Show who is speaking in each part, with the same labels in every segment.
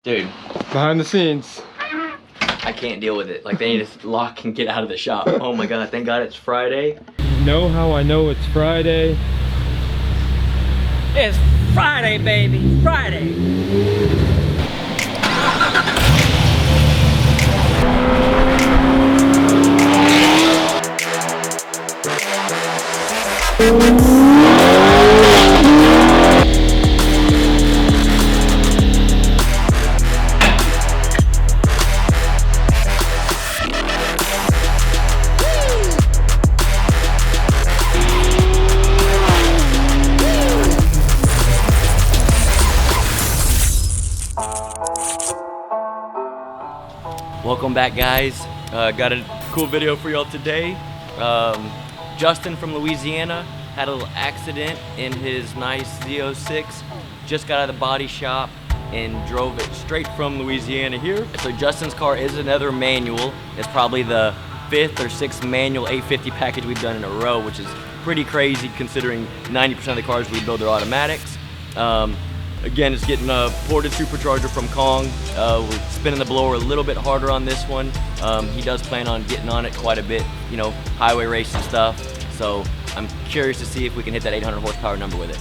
Speaker 1: Dude.
Speaker 2: Behind the scenes.
Speaker 1: I can't deal with it. Like, they need to lock and get out of the shop. Oh my god, thank god it's Friday.
Speaker 2: You know how I know it's Friday?
Speaker 3: It's Friday, baby, Friday.
Speaker 1: Welcome back, guys. Got a cool video for y'all today. Justin from Louisiana had a little accident in his nice Z06. Just got out of the body shop and drove it straight from Louisiana here. So Justin's car is another manual. It's probably the 5th or 6th manual 850 package we've done in a row, which is pretty crazy considering 90% of the cars we build are automatics. Again, it's getting a ported supercharger from Kong. We're spinning the blower a little bit harder on this one. He does plan on getting on it quite a bit, you know, highway racing stuff. So I'm curious to see if we can hit that 800 horsepower number with it.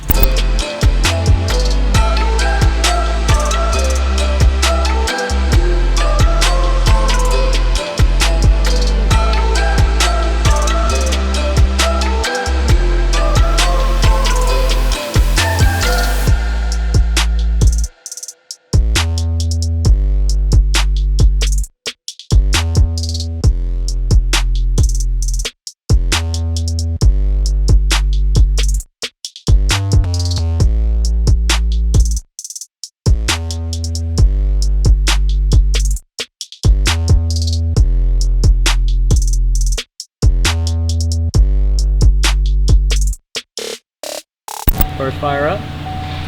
Speaker 3: First fire up.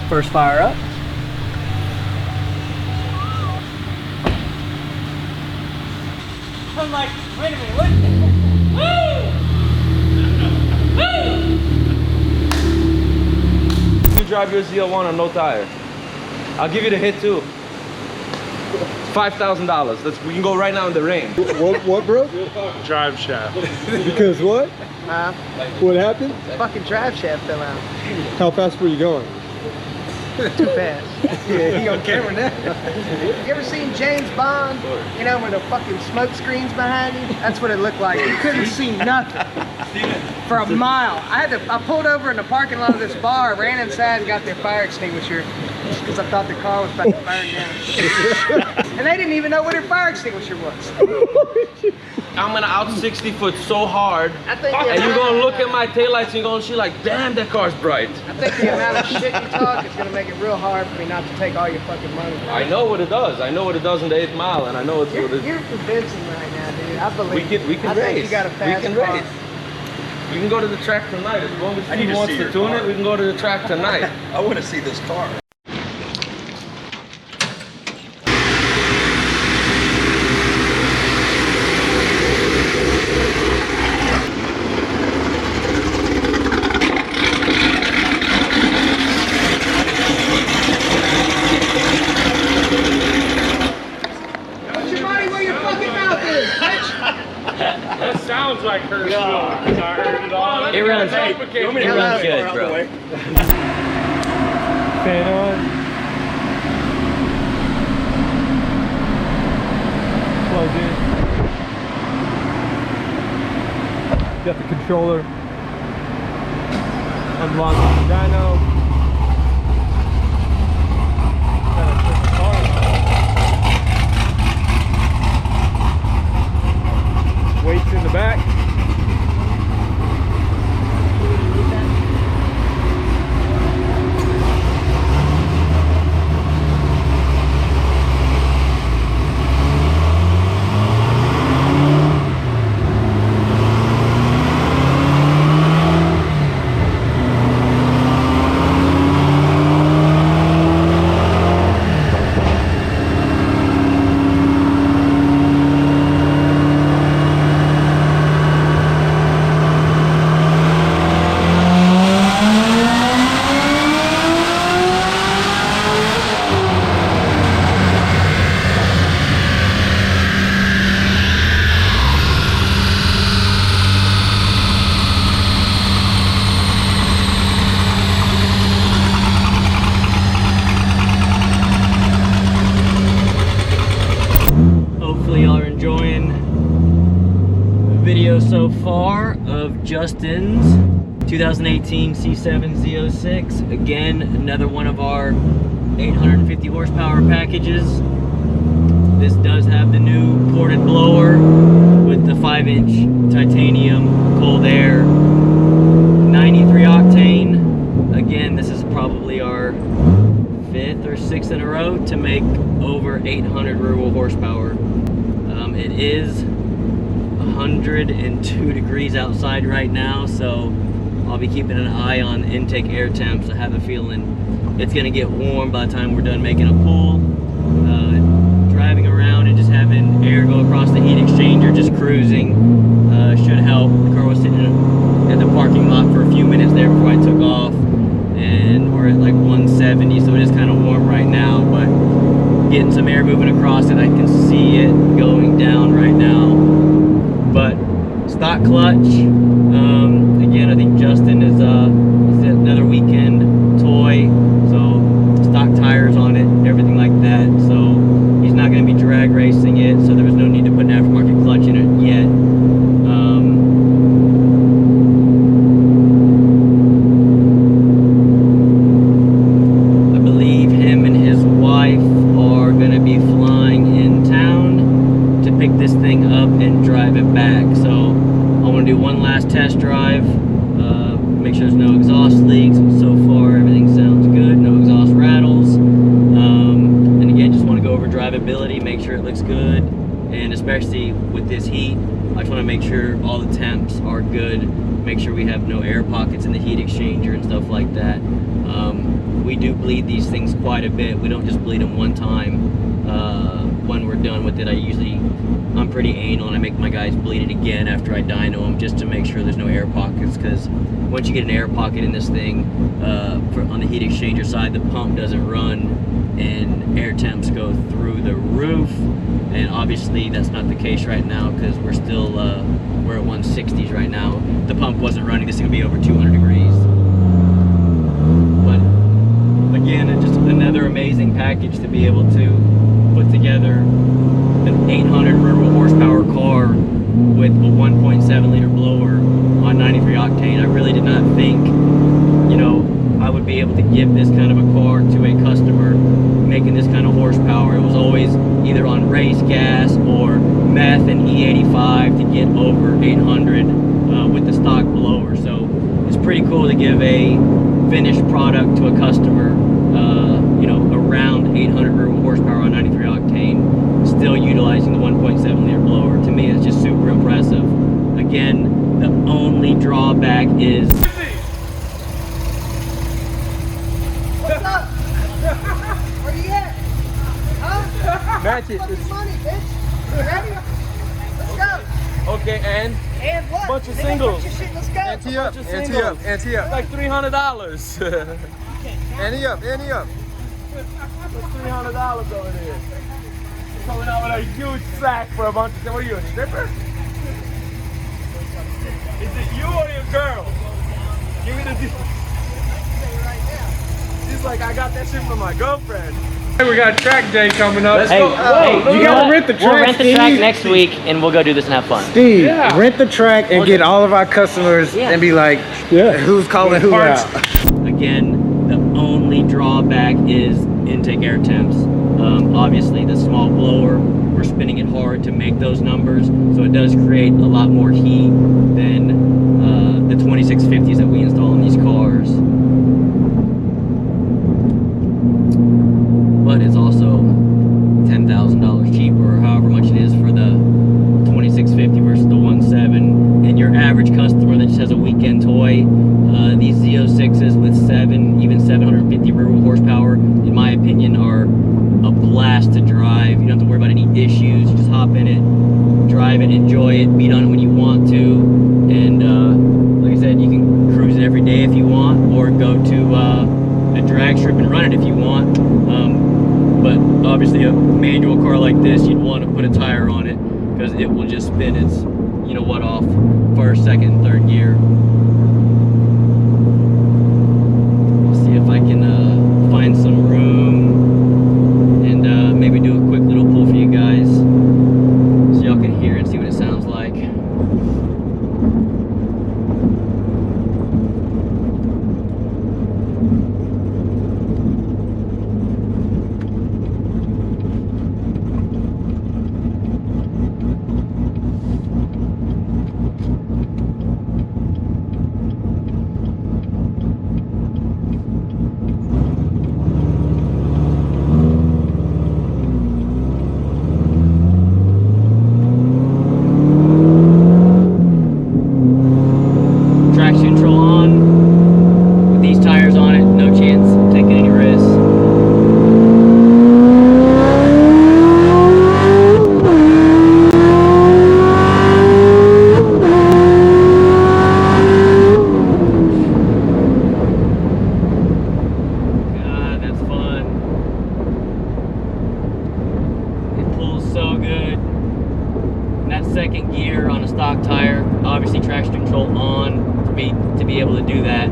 Speaker 3: First fire up. I'm like, wait a minute, what? Woo!
Speaker 4: You drive your ZL1 on no tire. I'll give you the hit too. $5,000. We can go right now in the rain.
Speaker 2: What, bro?
Speaker 5: Drive shaft.
Speaker 2: Because what? What happened?
Speaker 6: Fucking drive shaft fell out.
Speaker 2: How fast were you going?
Speaker 6: Too fast. Yeah, he on camera now. You ever seen James Bond? You know, with the fucking smoke screens behind him? That's what it looked like. You couldn't see nothing for a mile. I pulled over in the parking lot of this bar, ran inside and got their fire extinguisher because I thought the car was about to burn down. And they didn't even know what their fire extinguisher was.
Speaker 4: I'm gonna out 60 foot so hard,
Speaker 6: I think
Speaker 4: and you're gonna look at my taillights and you're gonna see like, damn, that car's bright.
Speaker 6: I think the amount of shit you talk is gonna make it real hard for me not to take all your fucking money.
Speaker 4: I know what it does. I know what it does in the 8th mile, and I know it's what it.
Speaker 6: You're convincing right now, dude. I believe
Speaker 4: We can
Speaker 6: I
Speaker 4: race.
Speaker 6: think you got a fast
Speaker 4: we can
Speaker 6: car.
Speaker 4: race. We can go to the track tonight. As long as Steve wants to tune it, we can go to the track tonight.
Speaker 5: I want to see this car.
Speaker 6: Put your money where your fucking mouth is, bitch!
Speaker 5: That sounds like her still. I heard it all.
Speaker 1: It runs good, bro.
Speaker 2: Fan on. Plug in. Got the controller. Unlocking the dyno. Weights in the back.
Speaker 1: so far of Justin's 2018 C7 Z06. Again, another one of our 850 horsepower packages. This does have the new ported blower with the 5-inch titanium cold air, 93 octane. Again, this is probably our 5th or 6th in a row to make over 800 rear wheel horsepower. It is 102 degrees outside right now, so I'll be keeping an eye on intake air temps. I have a feeling it's gonna get warm by the time we're done making a pull. Driving around and just having air go across the heat exchanger, just cruising, should help. The car was sitting at the parking lot for a few minutes there before I took off, and we're at like 170, so it is kind of warm right now, but getting some air moving across it. I can see it going down right now. But stock clutch, again, I think Justin is another weekend toy, so stock tires on it, everything like that. So he's not going to be drag racing it, so there was no need to put an aftermarket clutch in it yet. I believe him and his wife are going to be flying in town to pick this thing up and drive it back. So I want to do one last test drive, make sure there's no exhaust leaks. So far everything sounds good, no exhaust rattles. And again, just want to go over drivability, make sure it looks good, and especially with this heat, I just want to make sure all the temps are good, make sure we have no air pockets in the heat exchanger and stuff like that. We do bleed these things quite a bit. We don't just bleed them one time. When we're done with it, I'm pretty anal and I make my guys bleed it again after I dyno them, just to make sure there's no air pockets, because once you get an air pocket in this thing, on the heat exchanger side, the pump doesn't run and air temps go through the roof. And obviously that's not the case right now, because we're still we're at 160s right now. The pump wasn't running. This thing would be over 200 degrees. But again, it's just another amazing package to be able to put together an 800 rear wheel horsepower car with a 1.7 liter blower on 93 octane. I really did not think, you know, I would be able to give this kind of a car to a customer making this kind of horsepower. It was always either on race gas or meth and E85 to get over 800 with the stock blower. So it's pretty cool to give a finished product to a customer, you know, around 800 rear wheel horsepower on 93 octane, still utilizing the 1.7 liter blower. To me, it's just super impressive. Again, the only drawback is
Speaker 6: What's up? Where you at? Huh?
Speaker 2: Match it.
Speaker 6: Fucking money, bitch. You ready? Let's go.
Speaker 4: Okay, and
Speaker 6: And what?
Speaker 4: Bunch of
Speaker 6: Nigga,
Speaker 4: singles.
Speaker 6: put your shit, let's go.
Speaker 2: Ante up,
Speaker 4: Bunch of
Speaker 2: ante
Speaker 4: singles.
Speaker 2: up, ante up.
Speaker 4: like $300.
Speaker 2: Ante up, ante up.
Speaker 4: That's $300 over there. Coming out with a huge sack for a bunch of. What are you, a stripper? Is it you or your girl? Give me the deal. She's like, I got that shit from my girlfriend.
Speaker 5: Hey, we got track day coming up.
Speaker 4: Let's go.
Speaker 5: You gotta rent the track.
Speaker 1: We'll rent the track next week and we'll go do this and have fun.
Speaker 7: Steve,
Speaker 5: Yeah.
Speaker 7: rent the track and get all of our customers and be like, who's calling who
Speaker 5: Parts.
Speaker 7: out?
Speaker 1: Again, the only drawback is intake air temps. Obviously, the small blower, we're spinning it hard to make those numbers, so it does create a lot more heat than the 2650s that we install in these cars. But it's also $10,000 cheaper, or however much it is for the 2650 versus the 1.7. And your average customer that just has a weekend toy, these Z06s with 750 rear wheel horsepower, in my opinion, are a blast to drive. You don't have to worry about any issues. You just hop in it, drive it, enjoy it, beat on it when you want to, and like I said, you can cruise it every day if you want, or go to a drag strip and run it if you want. But obviously a manual car like this, you'd want to put a tire on it, because it will just spin its, you know what, off first, second, and third gear. I'll see if I can find some room and maybe do a quick little pull for you guys so y'all can hear and see what it sounds like. so good. And that second gear on a stock tire, obviously traction control on to be able to do that.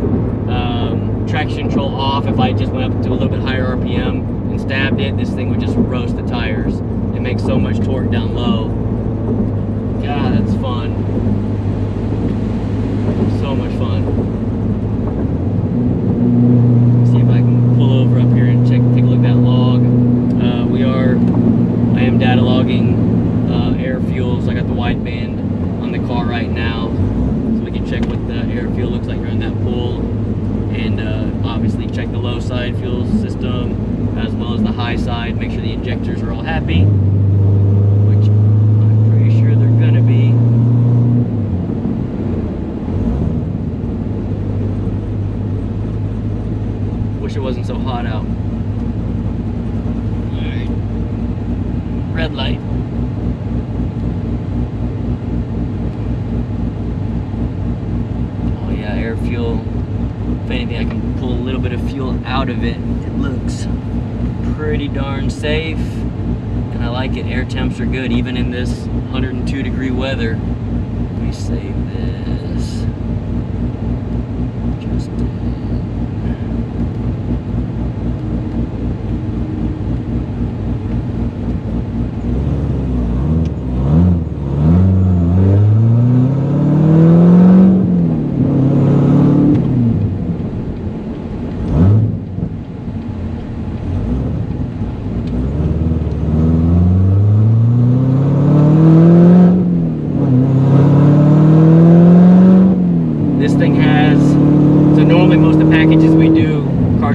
Speaker 1: Traction control off, if I just went up to a little bit higher RPM and stabbed it, this thing would just roast the tires. It makes so much torque down low. God, that's fun. So much fun. See if I can pull over up here and take a look at that log. I am data logging air fuels. I got the wideband on the car right now, so we can check what the air fuel looks like during that pull, and obviously check the low side fuel system as well as the high side. Make sure the injectors are all happy, which I'm pretty sure they're gonna be. Wish it wasn't so hot out. Alright. Red light. Oh yeah, air fuel. If anything, I can pull a little bit of fuel out of it. It looks pretty darn safe, and I like it. Air temps are good, even in this 102 degree weather. Let me save this.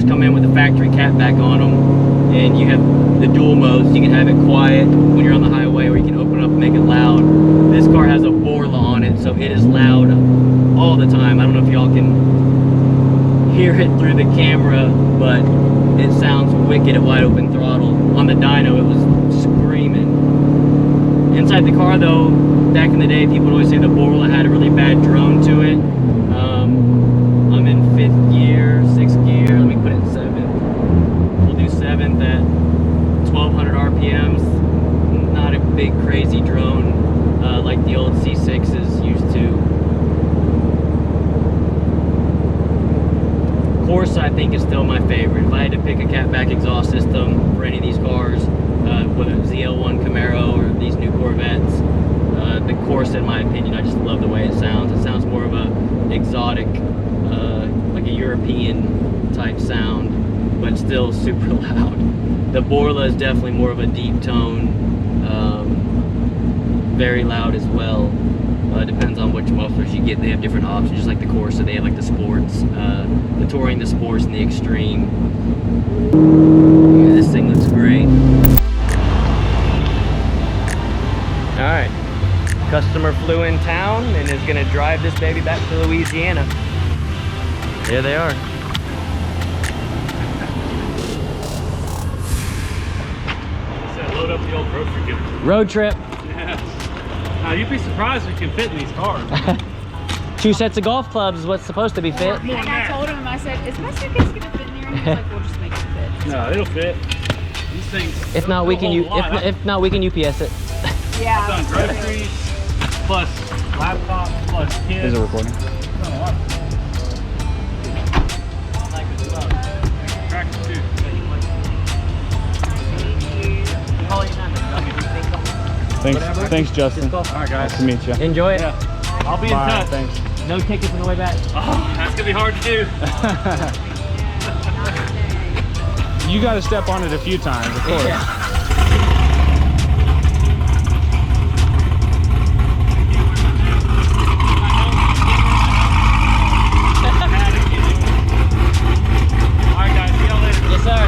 Speaker 1: Come in with a factory catback on them, and you have the dual modes. You can have it quiet when you're on the highway, or you can open it up and make it loud. This car has a Borla on it, so it is loud all the time. I don't know if y'all can hear it through the camera, but it sounds wicked at wide open throttle. On the dyno, it was screaming. Inside the car though, back in the day, people would always say the Borla had a really bad drone to it. I'm in 5th gear, 6th gear, let me put it in 7th. We'll do 7th at 1200 RPMs. Not a big crazy drone like the old Z06s used to. Corsa, I think, is still my favorite. If I had to pick a catback exhaust system for any of these cars, whether it's ZL1 Camaro or these new Corvettes, the Corsa, in my opinion, I just love the way it sounds. It sounds more of a exotic, like a European type sound, but still super loud. The Borla is definitely more of a deep tone, very loud as well. Depends on which mufflers you get. They have different options, just like the Corsa. They have like the sports, the touring, the sports, and the extreme. Yeah, this thing looks great. All right, customer flew in town and is gonna drive this baby back to Louisiana. There they are.
Speaker 5: Load up the old grocery getter.
Speaker 1: Road trip.
Speaker 5: Yeah. Now you'd be surprised we can fit in these cars.
Speaker 1: 2 sets of golf clubs is what's supposed to be fit.
Speaker 5: More
Speaker 8: And
Speaker 5: than
Speaker 8: I
Speaker 5: that.
Speaker 8: told him, I said, is my suitcase gonna fit in there? And he's like, we'll just make it fit.
Speaker 5: No, it'll fit. These things.
Speaker 1: If not, we can if not, we can UPS it.
Speaker 8: Yeah.
Speaker 5: I've done groceries plus laptop plus kids.
Speaker 7: Is it recording?
Speaker 5: Tractor too.
Speaker 7: Thanks, Justin.
Speaker 1: All
Speaker 5: right, guys.
Speaker 7: Nice to meet you.
Speaker 1: Enjoy it.
Speaker 5: Yeah. I'll be in
Speaker 7: Bye,
Speaker 5: touch.
Speaker 7: thanks.
Speaker 1: No tickets on the way back.
Speaker 5: Oh, that's gonna be hard to do.
Speaker 7: You got to step on it a few times, of course.
Speaker 1: Yeah.
Speaker 5: All right, guys. See y'all later.
Speaker 1: Yes, sir.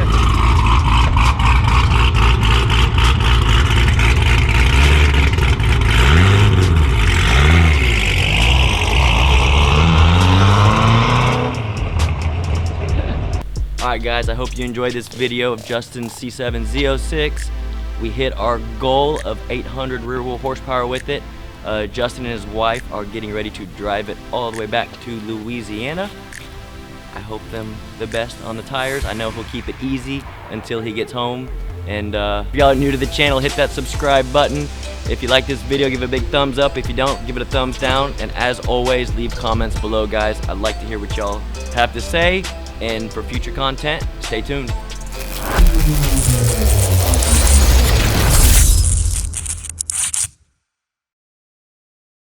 Speaker 1: Alright guys, I hope you enjoyed this video of Justin's C7 Z06. We hit our goal of 800 rear wheel horsepower with it. Justin and his wife are getting ready to drive it all the way back to Louisiana. I hope them the best on the tires. I know he'll keep it easy until he gets home. And if y'all are new to the channel, hit that subscribe button. If you like this video, give it a big thumbs up. If you don't, give it a thumbs down. And as always, leave comments below, guys. I'd like to hear what y'all have to say. And for future content, stay tuned.